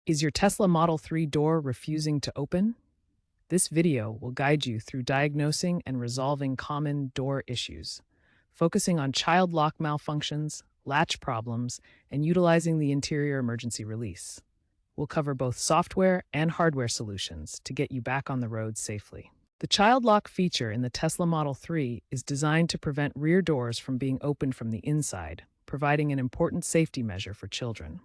Is your Tesla Model 3 door refusing to open? This video will guide you through diagnosing and resolving common door issues, focusing on child lock malfunctions, latch problems, and utilizing the interior emergency release. We'll cover both software and hardware solutions to get you back on the road safely. The child lock feature in the Tesla Model 3 is designed to prevent rear doors from being opened from the inside, providing an important safety measure for children.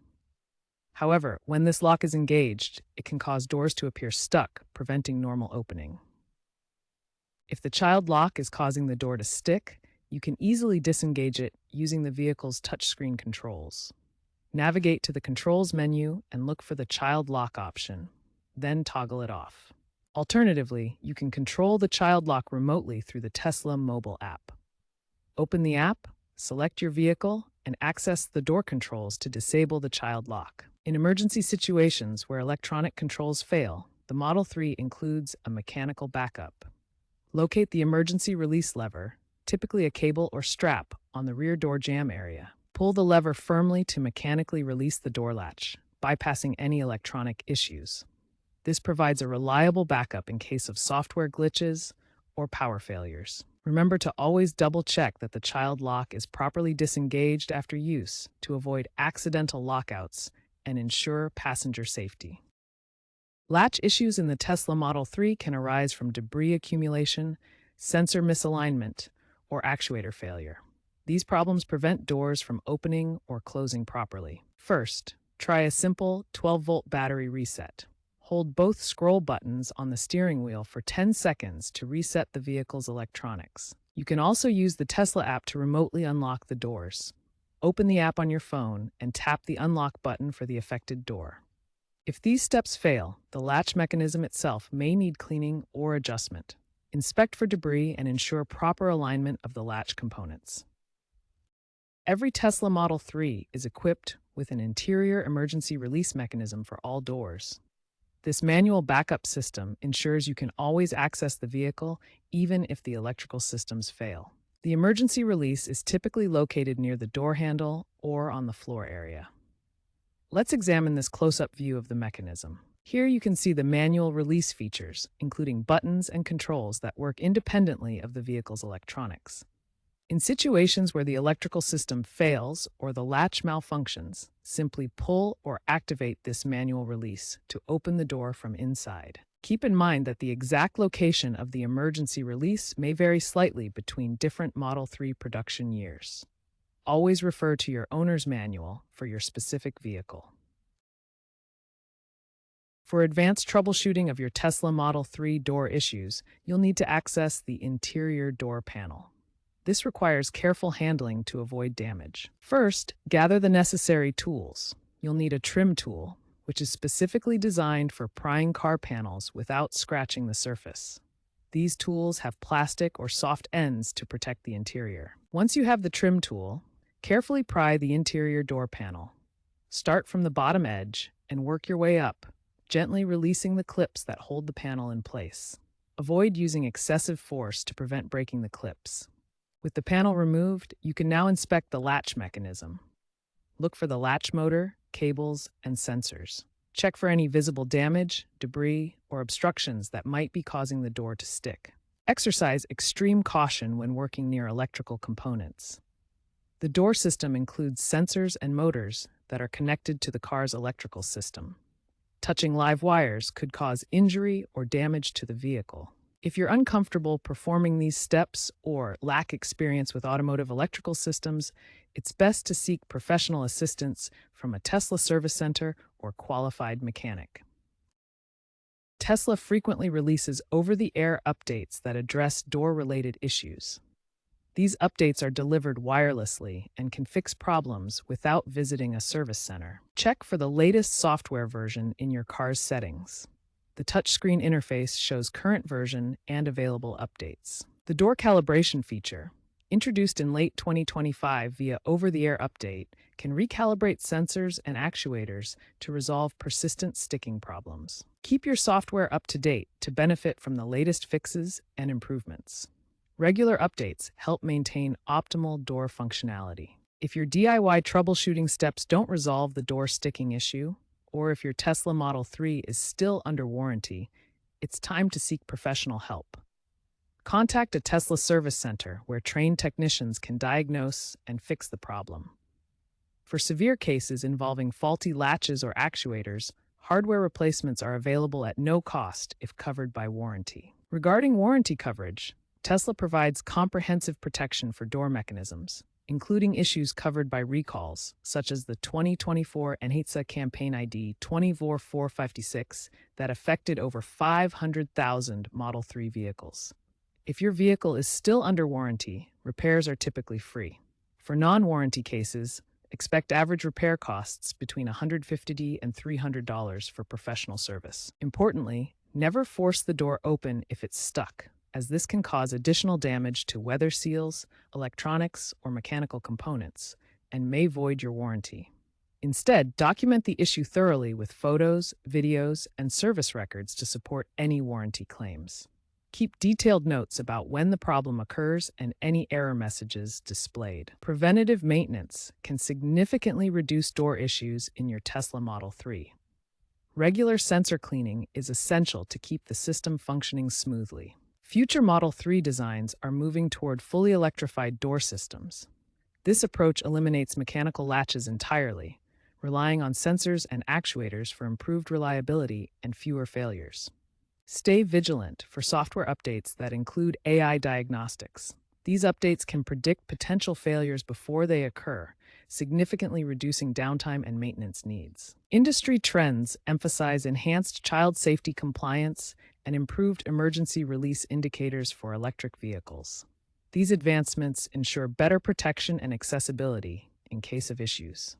However, when this lock is engaged, it can cause doors to appear stuck, preventing normal opening. If the child lock is causing the door to stick, you can easily disengage it using the vehicle's touchscreen controls. Navigate to the Controls menu and look for the child lock option, then toggle it off. Alternatively, you can control the child lock remotely through the Tesla mobile app. Open the app, select your vehicle, and access the door controls to disable the child lock. In emergency situations where electronic controls fail, the Model 3 includes a mechanical backup. Locate the emergency release lever, typically a cable or strap, on the rear door jamb area. Pull the lever firmly to mechanically release the door latch, bypassing any electronic issues. This provides a reliable backup in case of software glitches or power failures. Remember to always double-check that the child lock is properly disengaged after use to avoid accidental lockouts and ensure passenger safety. Latch issues in the Tesla Model 3 can arise from debris accumulation, sensor misalignment, or actuator failure. These problems prevent doors from opening or closing properly. First, try a simple 12-volt battery reset. Hold both scroll buttons on the steering wheel for 10 seconds to reset the vehicle's electronics. You can also use the Tesla app to remotely unlock the doors. Open the app on your phone and tap the unlock button for the affected door. If these steps fail, the latch mechanism itself may need cleaning or adjustment. Inspect for debris and ensure proper alignment of the latch components. Every Tesla Model 3 is equipped with an interior emergency release mechanism for all doors. This manual backup system ensures you can always access the vehicle even if the electrical systems fail. The emergency release is typically located near the door handle or on the floor area. Let's examine this close-up view of the mechanism. Here you can see the manual release features, including buttons and controls that work independently of the vehicle's electronics. In situations where the electrical system fails or the latch malfunctions, simply pull or activate this manual release to open the door from inside. Keep in mind that the exact location of the emergency release may vary slightly between different Model 3 production years. Always refer to your owner's manual for your specific vehicle. For advanced troubleshooting of your Tesla Model 3 door issues, you'll need to access the interior door panel. This requires careful handling to avoid damage. First, gather the necessary tools. You'll need a trim tool, which is specifically designed for prying car panels without scratching the surface. These tools have plastic or soft ends to protect the interior. Once you have the trim tool, carefully pry the interior door panel. Start from the bottom edge and work your way up, gently releasing the clips that hold the panel in place. Avoid using excessive force to prevent breaking the clips. With the panel removed, you can now inspect the latch mechanism. Look for the latch motor, cables, and sensors. Check for any visible damage, debris, or obstructions that might be causing the door to stick. Exercise extreme caution when working near electrical components. The door system includes sensors and motors that are connected to the car's electrical system. Touching live wires could cause injury or damage to the vehicle. If you're uncomfortable performing these steps or lack experience with automotive electrical systems, it's best to seek professional assistance from a Tesla service center or qualified mechanic. Tesla frequently releases over-the-air updates that address door-related issues. These updates are delivered wirelessly and can fix problems without visiting a service center. Check for the latest software version in your car's settings. The touchscreen interface shows current version and available updates. The door calibration feature, introduced in late 2025 via over-the-air update, can recalibrate sensors and actuators to resolve persistent sticking problems. Keep your software up to date to benefit from the latest fixes and improvements. Regular updates help maintain optimal door functionality. If your DIY troubleshooting steps don't resolve the door sticking issue, or if your Tesla Model 3 is still under warranty, it's time to seek professional help. Contact a Tesla service center where trained technicians can diagnose and fix the problem. For severe cases involving faulty latches or actuators, hardware replacements are available at no cost if covered by warranty. Regarding warranty coverage, Tesla provides comprehensive protection for door mechanisms, including issues covered by recalls, such as the 2024 NHTSA campaign ID 24456 that affected over 500,000 Model 3 vehicles. If your vehicle is still under warranty, repairs are typically free. For non-warranty cases, expect average repair costs between $150 and $300 for professional service. Importantly, never force the door open if it's stuck, as this can cause additional damage to weather seals, electronics, or mechanical components, and may void your warranty. Instead, document the issue thoroughly with photos, videos, and service records to support any warranty claims. Keep detailed notes about when the problem occurs and any error messages displayed. Preventative maintenance can significantly reduce door issues in your Tesla Model 3. Regular sensor cleaning is essential to keep the system functioning smoothly. Future Model 3 designs are moving toward fully electrified door systems. This approach eliminates mechanical latches entirely, relying on sensors and actuators for improved reliability and fewer failures. Stay vigilant for software updates that include AI diagnostics. These updates can predict potential failures before they occur, significantly reducing downtime and maintenance needs. Industry trends emphasize enhanced child safety compliance and improved emergency release indicators for electric vehicles. These advancements ensure better protection and accessibility in case of issues.